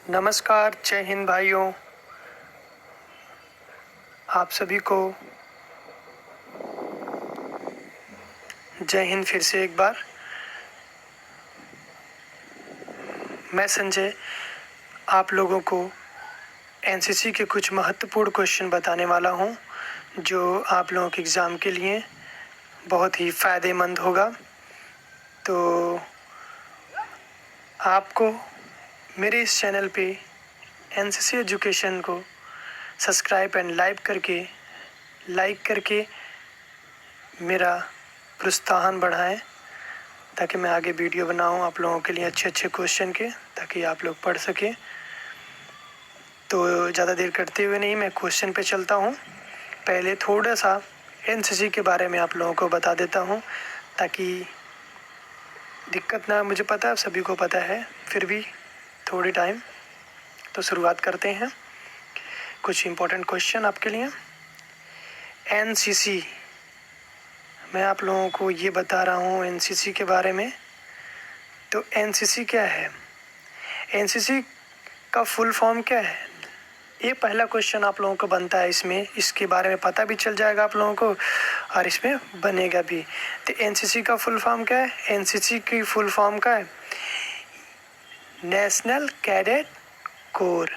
नमस्कार, जय हिंद भाइयों। आप सभी को जय हिंद फिर से एक बार। मैं संजय आप लोगों को एनसीसी के कुछ महत्वपूर्ण क्वेश्चन बताने वाला हूं, जो आप लोगों के एग्ज़ाम के लिए बहुत ही फ़ायदेमंद होगा। तो आपको मेरे इस चैनल पे एनसीसी एजुकेशन को सब्सक्राइब एंड लाइक करके मेरा प्रोत्साहन बढ़ाएं, ताकि मैं आगे वीडियो बनाऊं आप लोगों के लिए अच्छे क्वेश्चन के, ताकि आप लोग पढ़ सकें। तो ज़्यादा देर करते हुए नहीं, मैं क्वेश्चन पे चलता हूं। पहले थोड़ा सा एनसीसी के बारे में आप लोगों को बता देता हूं, ताकि दिक्कत ना, मुझे पता है सभी को पता है, फिर भी थोड़ी टाइम। तो शुरुआत करते हैं। कुछ इम्पोर्टेंट क्वेश्चन आपके लिए। एनसीसी, मैं आप लोगों को ये बता रहा हूँ एनसीसी के बारे में। तो एनसीसी क्या है? एनसीसी का फुल फॉर्म क्या है? ये पहला क्वेश्चन आप लोगों को बनता है। इसके बारे में पता भी चल जाएगा आप लोगों को, और इसमें बनेगा भी। तो एनसीसी का फुल फॉर्म क्या है? एनसीसी की फुल फॉर्म क्या है? National cadet corps.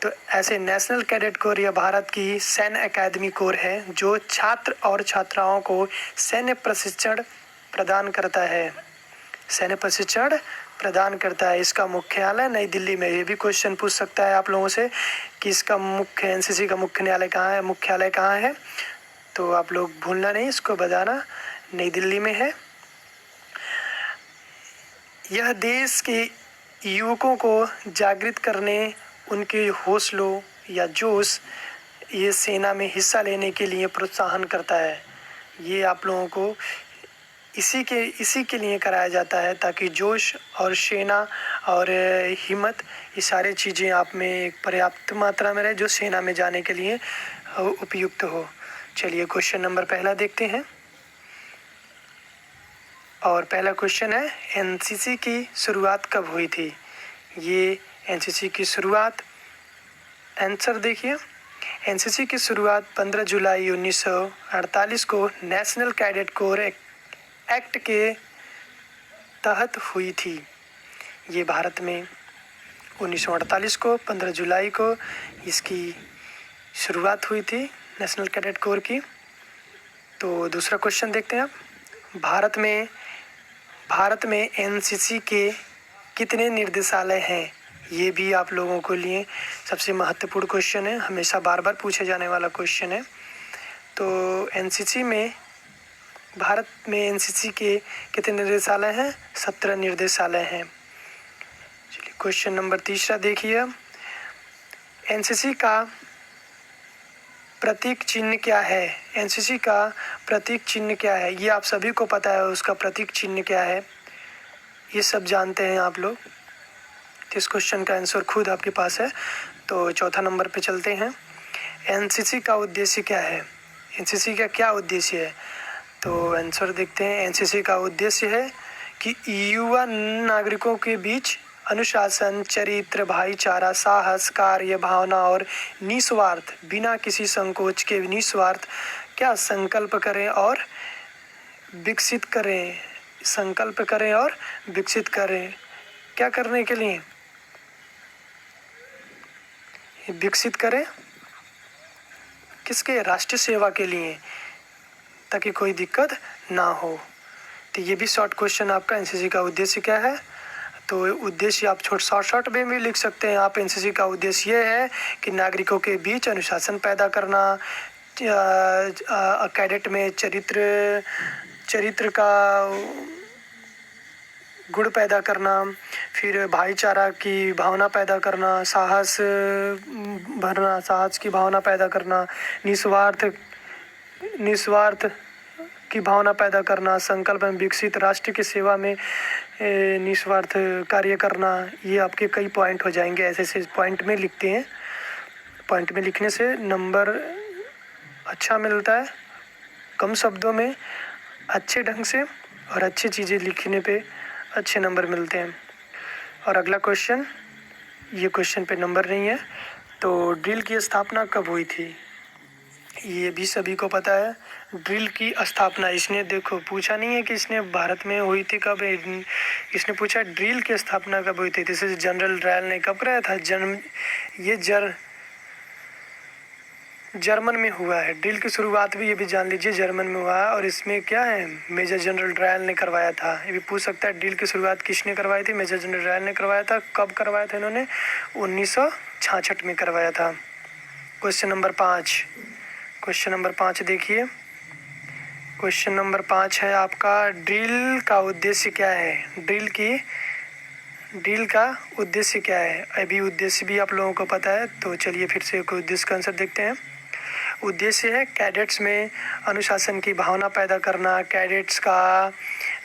तो ऐसे नेशनल कैडेट कोर यह भारत की सैन्य अकादमी कोर है, जो छात्र और छात्राओं को सैन्य प्रशिक्षण प्रदान करता है। सैन्य प्रशिक्षण प्रदान करता है। इसका मुख्यालय नई दिल्ली में। ये भी क्वेश्चन पूछ सकता है आप लोगों से कि इसका एनसीसी का मुख्यालय कहाँ है। तो आप लोग भूलना नहीं, इसको बताना, नई दिल्ली में है। यह देश के युवकों को जागृत करने, उनके हौसलों या जोश, ये सेना में हिस्सा लेने के लिए प्रोत्साहन करता है। ये आप लोगों को इसी के लिए कराया जाता है, ताकि जोश और सेना और हिम्मत, ये सारी चीज़ें आप में पर्याप्त मात्रा में रहे, जो सेना में जाने के लिए उपयुक्त हो। चलिए क्वेश्चन नंबर पहला देखते हैं। और पहला क्वेश्चन है, एनसीसी की शुरुआत कब हुई थी? ये एनसीसी की शुरुआत, आंसर देखिए। एनसीसी की शुरुआत 15 जुलाई 1948 को नेशनल कैडेट कोर एक्ट के तहत हुई थी। ये भारत में 1948 को 15 जुलाई को इसकी शुरुआत हुई थी, नेशनल कैडेट कोर की। तो दूसरा क्वेश्चन देखते हैं आप। भारत में एनसीसी के कितने निर्देशालय हैं? ये भी आप लोगों के लिए सबसे महत्वपूर्ण क्वेश्चन है, हमेशा बार बार पूछे जाने वाला क्वेश्चन है। तो भारत में एनसीसी के कितने निर्देशालय हैं? 17 निर्देशालय हैं। चलिए क्वेश्चन नंबर तीसरा देखिए। एनसीसी का प्रतीक चिन्ह क्या है? एनसीसी का प्रतीक चिन्ह क्या है? ये आप सभी को पता है, उसका प्रतीक चिन्ह क्या है, ये सब जानते हैं आप लोग। तो इस क्वेश्चन का आंसर खुद आपके पास है। तो चौथा नंबर पे चलते हैं। एनसीसी का उद्देश्य क्या है? एनसीसी का क्या उद्देश्य है? तो आंसर देखते हैं। एनसीसी का उद्देश्य है कि युवा नागरिकों के बीच अनुशासन, चरित्र, भाईचारा, साहस, कार्य भावना और निस्वार्थ, बिना किसी संकोच के निस्वार्थ क्या संकल्प करें और विकसित करें। क्या करने के लिए? विकसित करें किसके? राष्ट्र सेवा के लिए, ताकि कोई दिक्कत ना हो। तो ये भी शॉर्ट क्वेश्चन आपका, एनसीसी का उद्देश्य क्या है? तो उद्देश्य आप शॉर्ट में भी लिख सकते हैं आप। एनसीसी का उद्देश्य ये है कि नागरिकों के बीच अनुशासन पैदा करना, कैडेट में चरित्र का गुण पैदा करना, फिर भाईचारा की भावना पैदा करना, साहस की भावना पैदा करना, निस्वार्थ की भावना पैदा करना, संकल्प में विकसित, राष्ट्र की सेवा में निस्वार्थ कार्य करना। ये आपके कई पॉइंट हो जाएंगे। ऐसे पॉइंट में लिखते हैं। पॉइंट में लिखने से नंबर अच्छा मिलता है, कम शब्दों में अच्छे ढंग से और अच्छी चीज़ें लिखने पे अच्छे नंबर मिलते हैं। और अगला क्वेश्चन, ये क्वेश्चन पे नंबर नहीं है। तो ड्रिल की स्थापना कब हुई थी, ये भी सभी को पता है। ड्रिल की स्थापना इसने देखो पूछा नहीं है कि इसने भारत में हुई थी कब, इसने पूछा ड्रिल की स्थापना कब हुई थी। जैसे जनरल डायल ने कब कराया था, ये जर्मन में हुआ है। ड्रिल की शुरुआत भी ये भी जान लीजिए जर्मन में हुआ है। और इसमें क्या है, मेजर जनरल डायल ने करवाया था। ये भी पूछ सकता है ड्रिल की शुरुआत किसने करवाई थी, मेजर जनरल डायल ने करवाया था। कब करवाया था इन्होंने, 1966 में करवाया था। क्वेश्चन नंबर 5 देखिए। क्वेश्चन नंबर 5 है आपका, ड्रिल का उद्देश्य क्या है। ड्रिल का उद्देश्य क्या है, अभी उद्देश्य भी आप लोगों को पता है। तो चलिए फिर से उद्देश्य का आंसर देखते हैं। उद्देश्य है कैडेट्स में अनुशासन की भावना पैदा करना, कैडेट्स का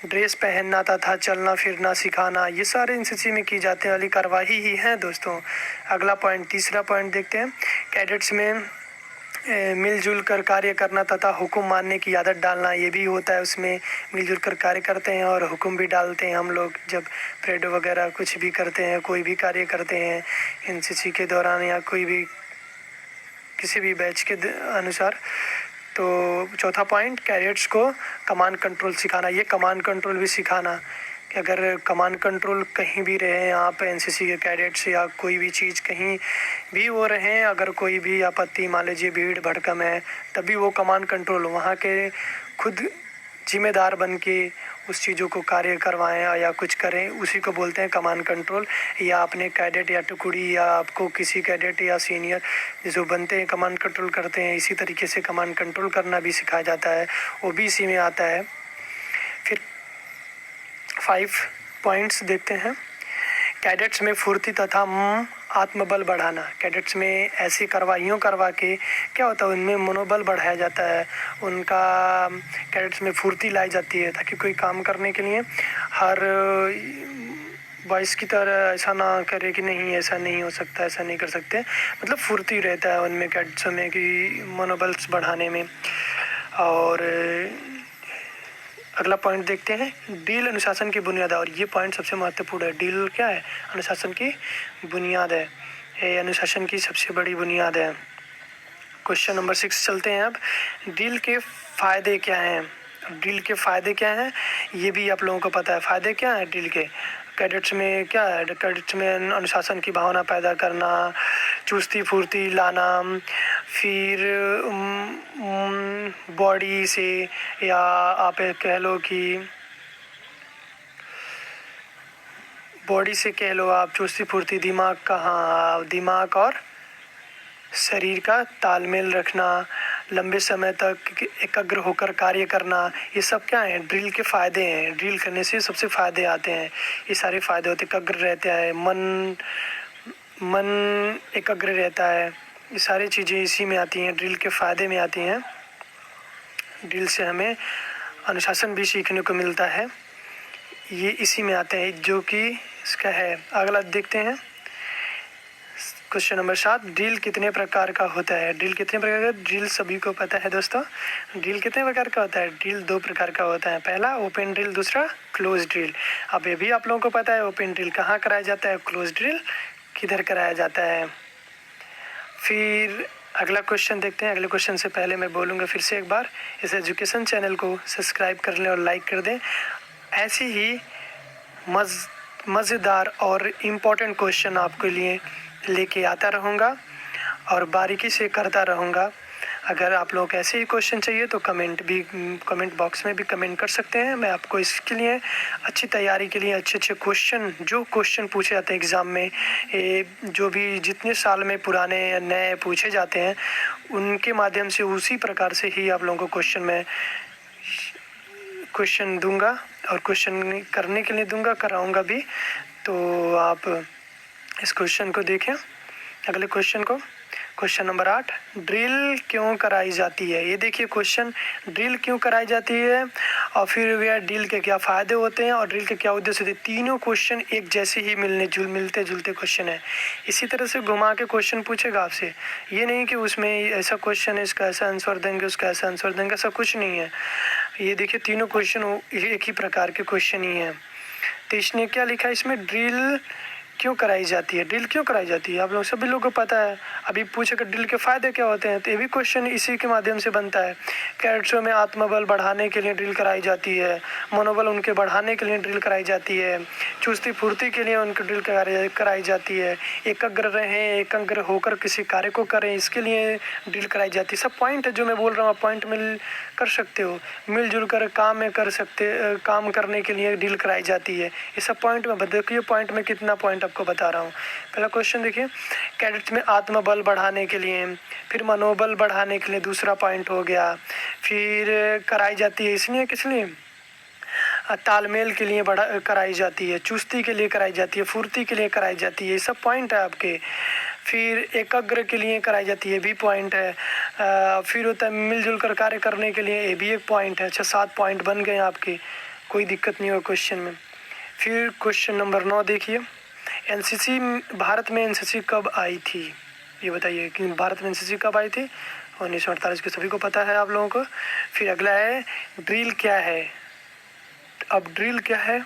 ड्रेस पहनना तथा चलना फिरना सिखाना। ये सारे एनसीसी में की जाने वाली कार्यवाही ही है दोस्तों। अगला पॉइंट, तीसरा पॉइंट देखते हैं। कैडेट्स में मिलजुल कर कार्य करना तथा हुक्म मानने की आदत डालना, ये भी होता है। उसमें मिलजुल कर कार्य करते हैं और हुक्म भी डालते हैं हम लोग, जब परेड वगैरह कुछ भी करते हैं, कोई भी कार्य करते हैं एनसीसी के दौरान या कोई भी किसी भी बैच के अनुसार। तो चौथा पॉइंट, कैडेट्स को कमांड कंट्रोल सिखाना। ये कमांड कंट्रोल भी सिखाना कि अगर कमांड कंट्रोल कहीं भी रहे आप एनसीसी के कैडेट्स या कोई भी चीज़ कहीं भी वो रहें, अगर कोई भी आपत्ति मान लीजिए भीड़ भड़कम है, तभी वो कमांड कंट्रोल वहाँ के खुद जिम्मेदार बन के उस चीज़ों को कार्य करवाएं या कुछ करें, उसी को बोलते हैं कमांड कंट्रोल। या अपने कैडेट या टुकड़ी या आपको किसी कैडेट या सीनियर जो बनते हैं कमांड कंट्रोल करते हैं, इसी तरीके से कमांड कंट्रोल करना भी सिखाया जाता है, वो भी इसी में आता है। फिर 5 पॉइंट्स देखते हैं। कैडेट्स में फुर्ती तथा आत्मबल बढ़ाना। कैडेट्स में ऐसी कार्रवाइयों करवा के क्या होता है, उनमें मनोबल बढ़ाया जाता है, उनका कैडेट्स में फुर्ती लाई जाती है, ताकि कोई काम करने के लिए हर बॉयज़ की तरह ऐसा ना करे कि नहीं ऐसा नहीं हो सकता, ऐसा नहीं कर सकते। मतलब फुर्ती रहता है उनमें कैडेट्स में कि मनोबल बढ़ाने में। और अगला पॉइंट देखते हैं, ड्रिल अनुशासन की बुनियाद है। और ये पॉइंट सबसे महत्वपूर्ण है। ड्रिल क्या है, अनुशासन की बुनियाद है, ये अनुशासन की सबसे बड़ी बुनियाद है। क्वेश्चन नंबर 6 चलते हैं अब। ड्रिल के फ़ायदे क्या हैं। ड्रिल के फ़ायदे क्या हैं, ये भी आप लोगों को पता है। फ़ायदे क्या हैं ड्रिल के, कैडेट्स में क्या है, कैडेट्स में अनुशासन की भावना पैदा करना, चुस्ती फुर्ती लाना, फिर बॉडी से या आप कह लो कि बॉडी से कह लो आप चुस्ती फुर्ती, दिमाग का, हाँ दिमाग और शरीर का तालमेल रखना, लंबे समय तक एकाग्र होकर कार्य करना, ये सब क्या है ड्रिल के फ़ायदे हैं। ड्रिल करने से सबसे फ़ायदे आते हैं, ये सारे फ़ायदे होते, एकाग्र रहता है मन एकाग्र रहता है, ये सारी चीज़ें इसी में आती हैं, ड्रिल के फ़ायदे में आती हैं। ड्रिल से हमें अनुशासन भी सीखने को मिलता है, ये इसी में आते हैं जो कि इसका है। अगला देखते हैं क्वेश्चन नंबर 7, ड्रिल कितने प्रकार का होता है। ड्रिल कितने प्रकार का, ड्रिल सभी को पता है दोस्तों। ड्रिल कितने प्रकार का होता है, ड्रिल 2 प्रकार का होता है। पहला ओपन ड्रिल, दूसरा क्लोज ड्रिल। अब ये भी आप लोगों को पता है ओपन ड्रिल कहाँ कराया जाता है, क्लोज ड्रिल किधर कराया जाता है। फिर अगला क्वेश्चन देखते हैं। अगले क्वेश्चन से पहले मैं बोलूँगा फिर से एक बार, इस एजुकेशन चैनल को सब्सक्राइब कर लें और लाइक कर दें। ऐसी ही मज़ेदार और इम्पोर्टेंट क्वेश्चन आपके लिए लेके आता रहूँगा और बारीकी से करता रहूँगा। अगर आप लोग ऐसे ही क्वेश्चन चाहिए तो कमेंट बॉक्स में भी कमेंट कर सकते हैं। मैं आपको इसके लिए अच्छी तैयारी के लिए अच्छे क्वेश्चन, जो क्वेश्चन पूछे जाते हैं एग्ज़ाम में, जो भी जितने साल में पुराने या नए पूछे जाते हैं, उनके माध्यम से उसी प्रकार से ही आप लोगों को क्वेश्चन दूंगा और क्वेश्चन करने के लिए दूंगा, कराऊंगा भी। तो आप इस क्वेश्चन को देखें। अगले क्वेश्चन को, क्वेश्चन नंबर 8, ड्रिल क्यों कराई जाती है। ये देखिए क्वेश्चन, ड्रिल क्यों कराई जाती है और फिर वह ड्रिल के क्या फ़ायदे होते हैं और ड्रिल के क्या उद्देश्य होते हैं। तीनों क्वेश्चन एक जैसे ही मिलते जुलते क्वेश्चन है। इसी तरह से घुमा के क्वेश्चन पूछेगा आपसे, ये नहीं कि उसमें ऐसा क्वेश्चन है इसका ऐसा आंसर देंगे उसका ऐसा आंसर देंगे, ऐसा कुछ नहीं है। ये देखिए तीनों क्वेश्चन एक ही प्रकार के क्वेश्चन ही हैं। तो इसने क्या लिखा है इसमें, ड्रिल क्यों कराई जाती है, ड्रिल क्यों कराई जाती है, आप लोग सभी लोगों को पता है। अभी पूछे कि ड्रिल के फ़ायदे क्या होते हैं, तो ये भी क्वेश्चन इसी के माध्यम से बनता है। कैडेट्सों में आत्मबल बढ़ाने के लिए ड्रिल कराई जाती है, मनोबल उनके बढ़ाने के लिए ड्रिल कराई जाती है, चुस्ती फुर्ती के लिए उनकी ड्रिल कराई जाती है, एकाग्र रहें, एकाग्र होकर किसी कार्य को करें, इसके लिए ड्रिल कराई जाती है। सब पॉइंट है जो मैं बोल रहा हूँ, आप पॉइंट मिल कर सकते हो, मिलजुल कर काम में कर सकते, काम करने के लिए ड्रिल कराई जाती है। ये सब पॉइंट में देखिए, पॉइंट में कितना पॉइंट आपको बता रहा हूँ। पहला क्वेश्चन देखिए, कैडेट्स में आत्मबल बढ़ाने के लिए, फिर मनोबल बढ़ाने के लिए दूसरा पॉइंट हो गया, फिर कराई जाती है इसलिए किस लिए, तालमेल के लिए कराई जाती है, चुस्ती के लिए कराई जाती है, फुर्ती के लिए कराई जाती है, ये सब पॉइंट है आपके। फिर एकाग्र के लिए कराई जाती है, भी पॉइंट है। फिर होता है मिलजुल कर कार्य करने के लिए, ये भी एक पॉइंट है। अच्छा, 7 पॉइंट बन गए आपके, कोई दिक्कत नहीं हो क्वेश्चन में। फिर क्वेश्चन नंबर 9 देखिए, एनसीसी, भारत में एनसीसी कब आई थी, ये बताइए कि भारत में एनसीसी कब आई थी। 1948 के सभी को पता है आप लोगों को। फिर अगला है ड्रिल क्या है। अब ड्रिल क्या है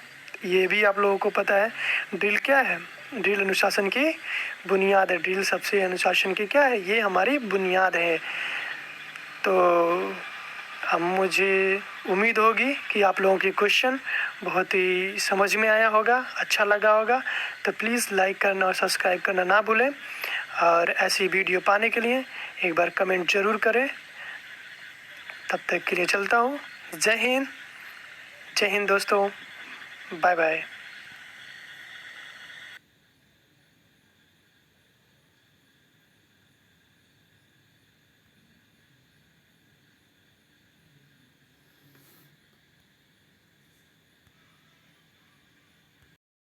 ये भी आप लोगों को पता है। ड्रिल क्या है, ड्रिल अनुशासन की बुनियाद है। ड्रिल सबसे अनुशासन की क्या है, ये हमारी बुनियाद है। तो अब मुझे उम्मीद होगी कि आप लोगों के क्वेश्चन बहुत ही समझ में आया होगा, अच्छा लगा होगा। तो प्लीज़ लाइक करना और सब्सक्राइब करना ना भूलें, और ऐसी वीडियो पाने के लिए एक बार कमेंट ज़रूर करें। तब तक के लिए चलता हूँ। जय हिंद, जय हिंद दोस्तों, बाय बाय।